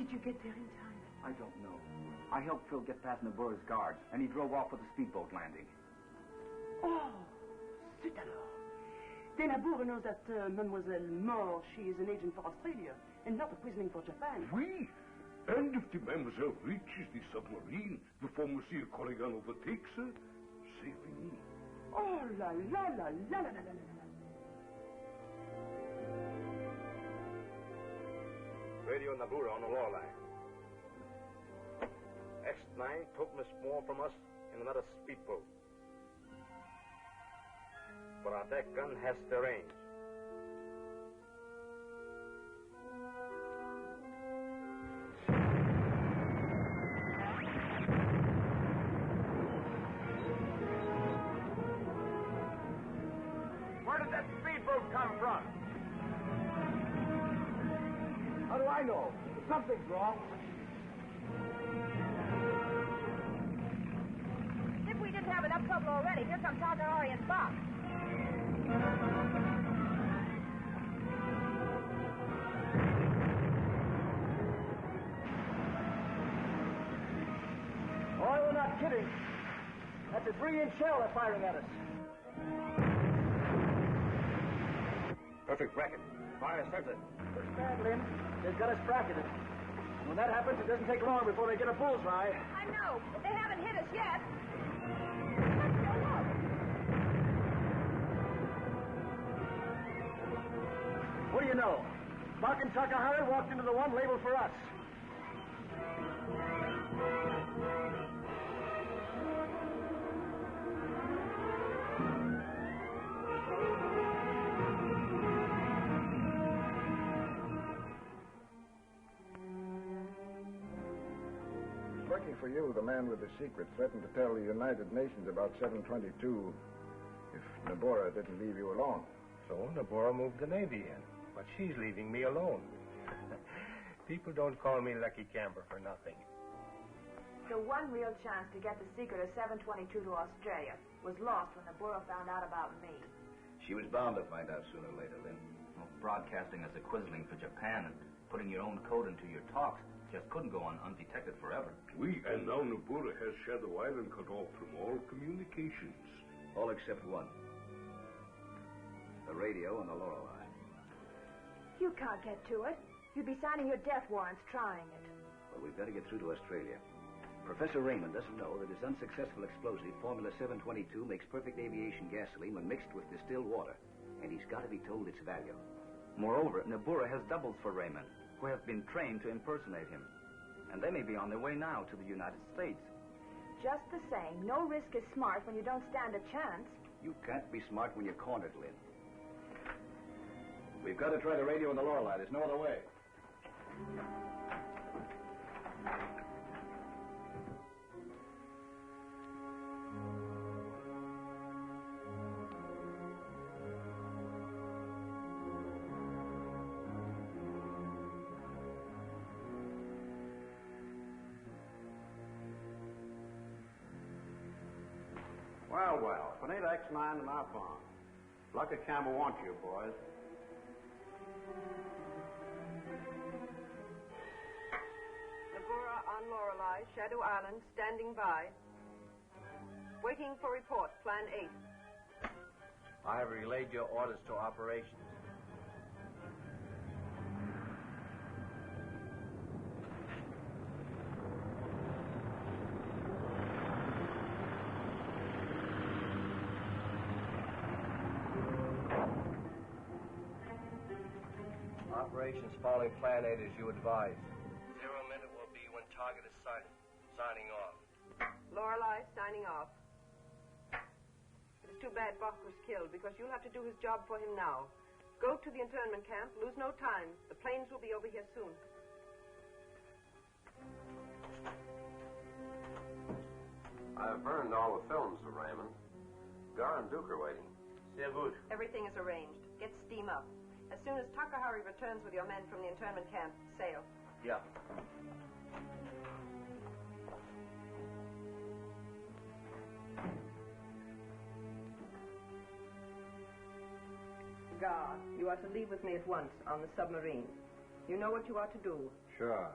did you get there in time? I don't know. I helped Phil get past Nabura's guards, and he drove off with the speedboat landing. Oh, zut alors. Then Nabura knows that Mademoiselle Maury, she is an agent for Australia, and not a prisoner for Japan. Oui. And if the Mademoiselle reaches the submarine before Monsieur Corrigan overtakes her, c'est fini. Oh, la la la la la la la la. Radio Nabura on the law line. X-9 took Miss Moore from us in another speedboat. But our deck gun has the range. Where did that speedboat come from? How do I know? Something's wrong. If we didn't have enough trouble already, here comes Takahari and Bob. Oh, we're not kidding. That's a 3-inch shell they're firing at us. Perfect bracket. Fire starts it. Pretty bad, Lynn. They've got us bracketed. And when that happens, it doesn't take long before they get a bullseye. I know, but they haven't hit us yet. What do you know? Buck and Takahari walked into the one labeled for us. Lucky for you, the man with the secret threatened to tell the United Nations about 722 if Nabura didn't leave you alone. So Nabura moved the Navy in, but she's leaving me alone. People don't call me Lucky Kamber for nothing. The one real chance to get the secret of 722 to Australia was lost when Nabura found out about me. She was bound to find out sooner or later, Lynn. Well, broadcasting as a quisling for Japan and putting your own code into your talks just couldn't go on undetected forever. Oui, and now Nabura has Shadow Island cut off from all communications. All except one. The radio and the Lorelei. You can't get to it. You'd be signing your death warrants trying it. Well, we've got to get through to Australia. Professor Raymond doesn't know that his unsuccessful explosive, Formula 722, makes perfect aviation gasoline when mixed with distilled water. And he's got to be told its value. Moreover, Nabura has doubles for Raymond, who have been trained to impersonate him. And they may be on their way now to the United States. Just the same, no risk is smart when you don't stand a chance. You can't be smart when you're cornered, Lynn. We've got to try the radio and the Lorelei. There's no other way. Well, if it ain't X-9 in our farm. Lucky Kamber wants you, boys. Nabura on Lorelei, Shadow Island, standing by. Waiting for report, Plan 8. I have relayed your orders to operations. Operations following Plan 8 as you advised. 0 minute will be when target is sighted. Signing off. Lorelei, signing off. It's too bad Buck was killed because you'll have to do his job for him now. Go to the internment camp. Lose no time. The planes will be over here soon. I've burned all the films for Raymond. Gar and Duke are waiting. C'est good. Everything is arranged. Get steam up. As soon as Takahari returns with your men from the internment camp, sail. Yeah. Gar, you are to leave with me at once on the submarine. You know what you are to do. Sure.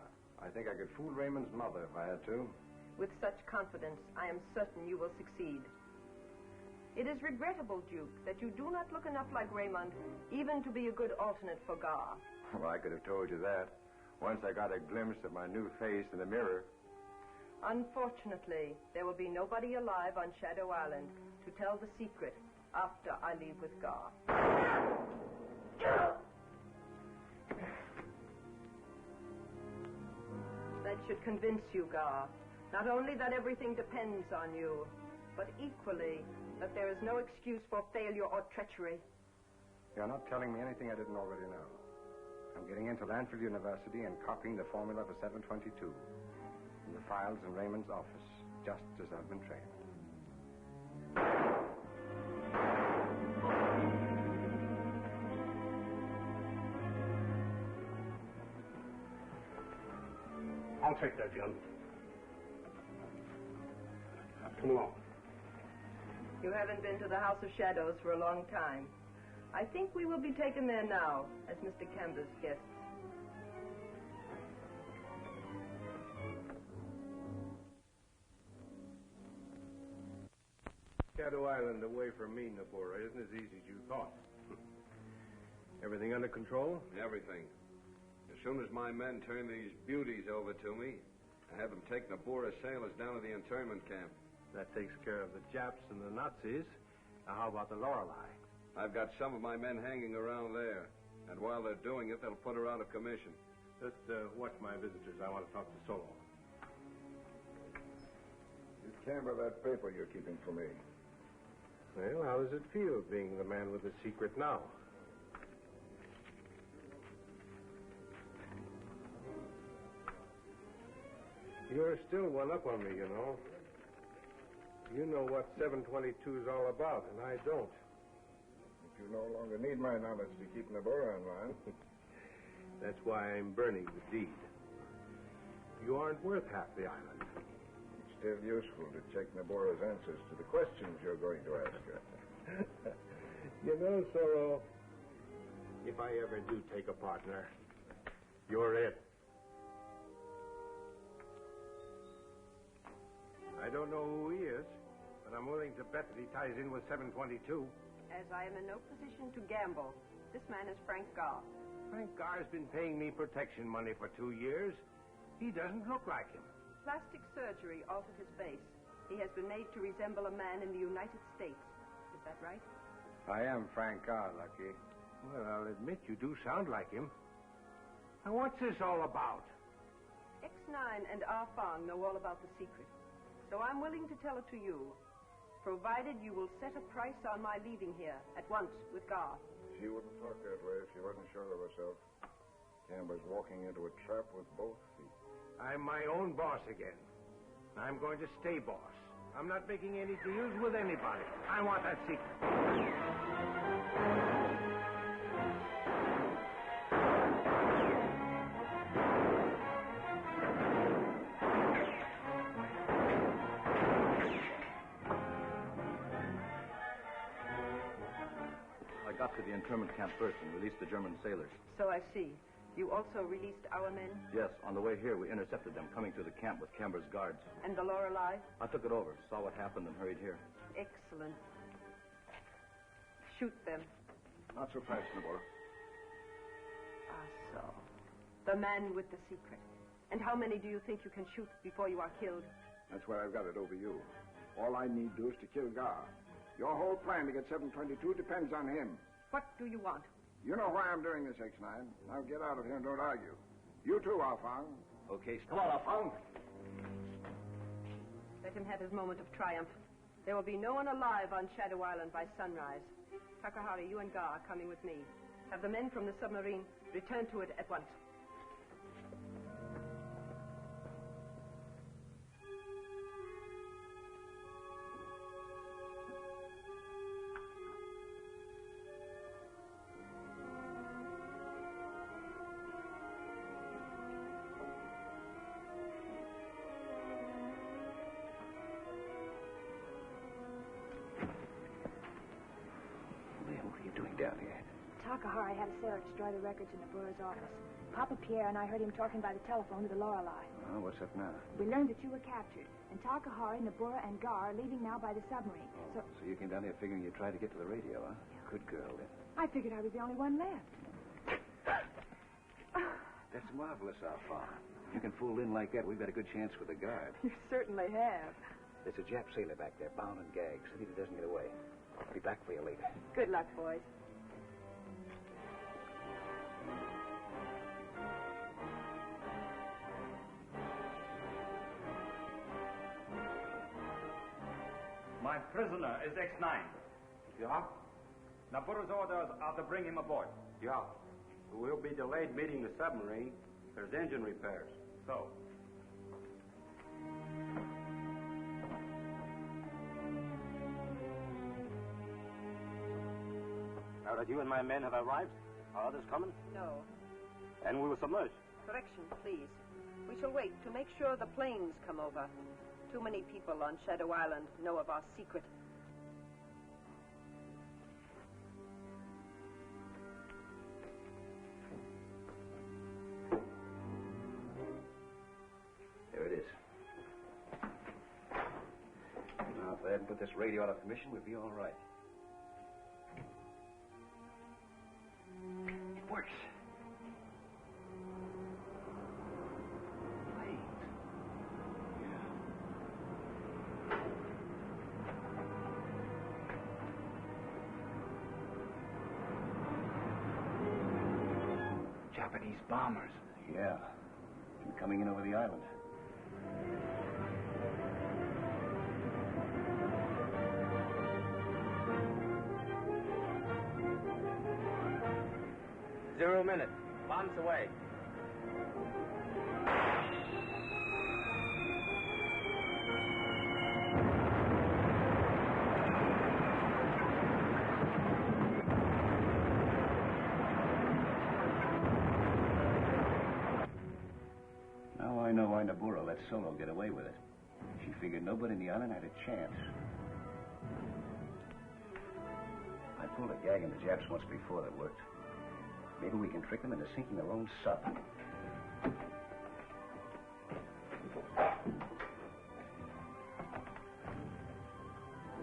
I think I could fool Raymond's mother if I had to. With such confidence, I am certain you will succeed. It is regrettable, Duke, that you do not look enough like Raymond, even to be a good alternate for Gar. Well, I could have told you that. Once I got a glimpse of my new face in the mirror. Unfortunately, there will be nobody alive on Shadow Island to tell the secret after I leave with Gar. That should convince you, Gar, not only that everything depends on you, but equally that there is no excuse for failure or treachery. You're not telling me anything I didn't already know. I'm getting into Lanford University and copying the formula for 722 from the files in Raymond's office, just as I've been trained. I'll take that, John. Come along. You haven't been to the House of Shadows for a long time. I think we will be taken there now as Mr. Kamber's guests. Shadow Island away from me, Nabora, isn't as easy as you thought. Everything under control? Everything. As soon as my men turn these beauties over to me, I have them take Nabora sailors down to the internment camp. That takes care of the Japs and the Nazis. Now, how about the Lorelei? I've got some of my men hanging around there. And while they're doing it, they'll put her out of commission. Just watch my visitors. I want to talk to Solo. You Kamber that paper you're keeping for me. Well, how does it feel being the man with the secret now? You're still one up on me, you know. You know what 722 is all about, and I don't. But you no longer need my knowledge to keep Nabora in line. That's why I'm burning the deed. You aren't worth half the island. It's still useful to check Nabora's answers to the questions you're going to ask her. You know, Solo, if I ever do take a partner, you're it. I don't know who he is, but I'm willing to bet that he ties in with 722. As I am in no position to gamble, this man is Frank Gar. Frank Gar's been paying me protection money for 2 years. He doesn't look like him. Plastic surgery altered his face. He has been made to resemble a man in the United States. Is that right? I am Frank Gar, Lucky. Well, I'll admit you do sound like him. Now, what's this all about? X-9 and Alvin know all about the secret. So I'm willing to tell it to you, provided you will set a price on my leaving here at once with Gar. She wouldn't talk that way if she wasn't sure of herself. Kamber's walking into a trap with both feet. I'm my own boss again. I'm going to stay boss. I'm not making any deals with anybody. I want that secret. I got to the internment camp first and released the German sailors. So I see. You also released our men? Yes, on the way here, we intercepted them coming to the camp with Kamber's guards. And the Lorelei? I took it over, saw what happened, and hurried here. Excellent. Shoot them. Not so fast, Nabora. Ah, so. The man with the secret. And how many do you think you can shoot before you are killed? That's why I've got it over you. All I need do is to kill Gar. Your whole plan to get 722 depends on him. What do you want? You know why I'm doing this, X-9. Now get out of here and don't argue. You too, Alvin. Okay, Come on, Alvin. Let him have his moment of triumph. There will be no one alive on Shadow Island by sunrise. Takahari, you and Gar are coming with me. Have the men from the submarine return to it at once. Takahari had a sailor destroy the records in the Burra's office. Papa Pierre and I heard him talking by the telephone to the Lorelei. Oh, what's up now? We learned that you were captured, and Takahari, Nabura, and Gar are leaving now by the submarine. So you came down here figuring you'd try to get to the radio, huh? Good girl, then. I figured I was the only one left. That's marvelous, Alvin. If you can fool in like that, we've got a good chance with the guard. You certainly have. There's a Jap sailor back there, bound and gagged. See if he doesn't get away. I'll be back for you later. Good luck, boys. My prisoner is X-9. Yeah? Nabura's orders are to bring him aboard. Yeah. We'll be delayed meeting the submarine. There's engine repairs. So, Now that you and my men have arrived, are others coming? No. And we will submerge. Correction, please. We shall wait to make sure the planes come over. Too many people on Shadow Island know of our secret. There it is. Now, if they hadn't put this radio out of commission, we'd be all right. It works. Planes. yeah. Japanese bombers. Yeah. And coming in over the island. Zero minutes. Bombs away. Now I know why Nabura let Solo get away with it. She figured nobody in the island had a chance. I pulled a gag on the Japs once before that worked. Maybe we can trick them into sinking their own sub.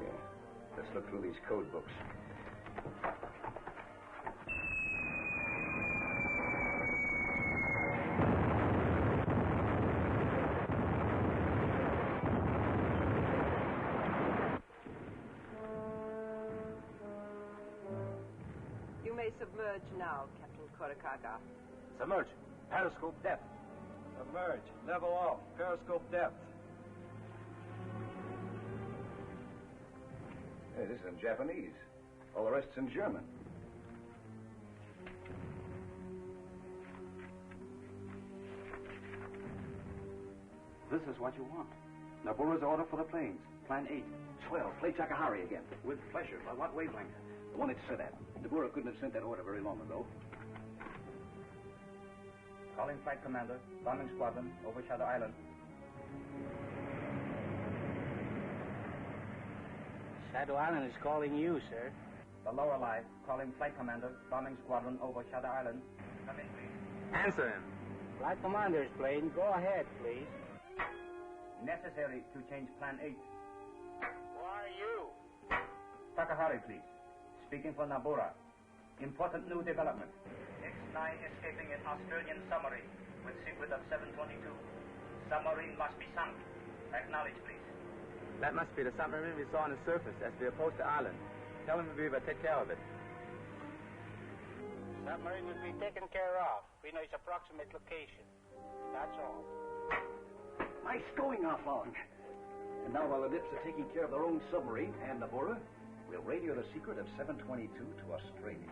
Yeah. Let's look through these code books. You may submerge now, Captain Korikaga. Submerge. Periscope depth. Submerge. Level off. Periscope depth. Hey, this is in Japanese. All the rest's in German. This is what you want. Nabura's order for the planes. Plan 8. Swell. Play Takahari again. With pleasure. By what wavelength? The one it's set at. Nabura couldn't have sent that order very long ago. Calling Flight Commander, bombing squadron, over Shadow Island. Shadow Island is calling you, sir. The Lorelei, calling Flight Commander, bombing squadron, over Shadow Island. Come in, please. Answer him. Flight commander's plane. Go ahead, please. Necessary to change Plan 8. Who are you? Takahari, please. Speaking for Nabura. Important new development. X-9 escaping an Australian submarine with secret of 722. Submarine must be sunk. Acknowledge, please. That must be the submarine we saw on the surface as we approached the island. Tell him we will take care of it. Submarine will be taken care of. We know its approximate location. That's all. Nice going, Alvin. And now while the Nips are taking care of their own submarine and Nabura, we'll radio the secret of 722 to Australia.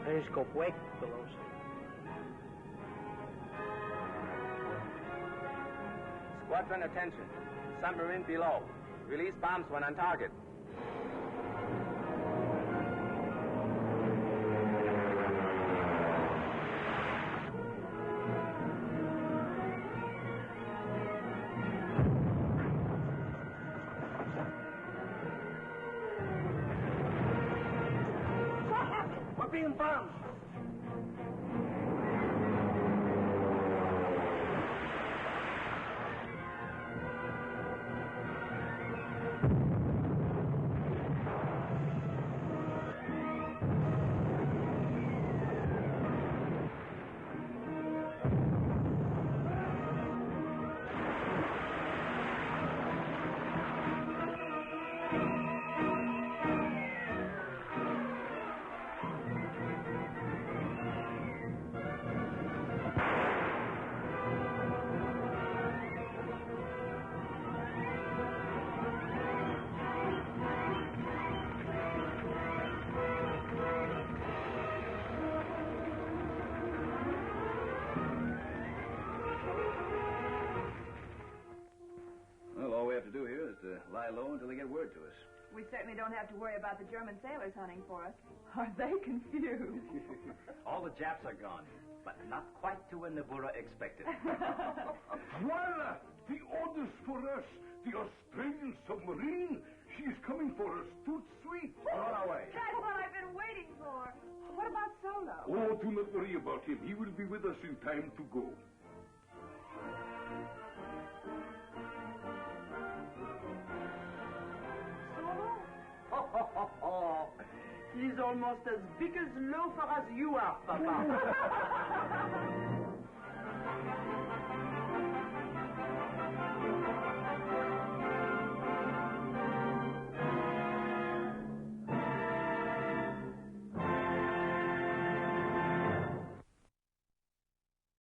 Periscope wake below. Squadron attention. Submarine below. Release bombs when on target. million pounds. Lie low until they get word to us. We certainly don't have to worry about the German sailors hunting for us. Are they confused? All the Japs are gone, but not quite to where Nabura expected. Voila! The orders for us! The Australian submarine! She is coming for us, tout suite! On our way. That's what I've been waiting for. What about Solo? Oh, do not worry about him. He will be with us in time to go. He's almost as big as loafer as you are, Papa.